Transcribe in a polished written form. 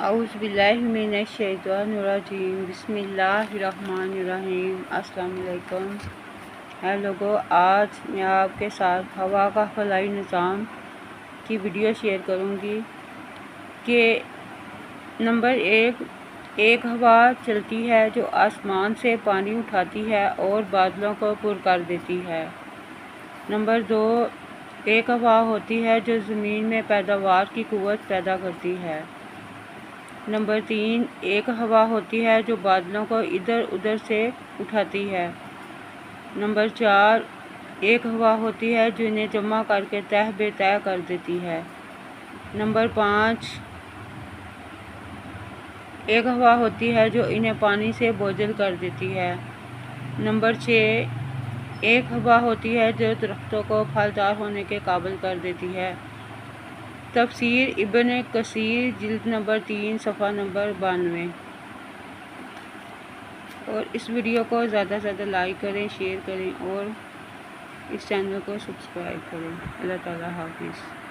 اعوذ باللہ من الشیطان الرجیم، بسم اللہ الرحمن الرحیم۔ السلام علیکم۔ اے لوگوں، آج میں آپ کے ساتھ ہوا کا خلائی نظام کی ویڈیو شیئر کروں گی کہ نمبر ایک ہوا چلتی ہے جو آسمان سے پانی اٹھاتی ہے اور بادلوں کو پر کر دیتی ہے۔ نمبر دو، ایک ہوا ہوتی ہے جو زمین میں پیداوار کی قوت پیدا کرتی ہے۔ نمبر تین، ایک ہوا ہوتی ہے جو بادلوں کو ادھر ادھر سے اٹھاتی ہے۔ نمبر چار، ایک ہوا ہوتی ہے جو انہیں جمع کر کے تہ بے تہ کر دیتی ہے۔ نمبر پانچ، ایک ہوا ہوتی ہے جو انہیں پانی سے بوجھل کر دیتی ہے۔ نمبر چھ، ایک ہوا ہوتی ہے جو درختوں کو پھلدار ہونے کے قابل کر دیتی ہے۔ تفسیر ابن کثیر، جلد نمبر 3، صفحہ نمبر 92۔ اور اس ویڈیو کو زیادہ سے زیادہ لائک کریں، شیئر کریں اور اس چینل کو سبسکرائب کریں۔ اللہ تعالیٰ حافظ۔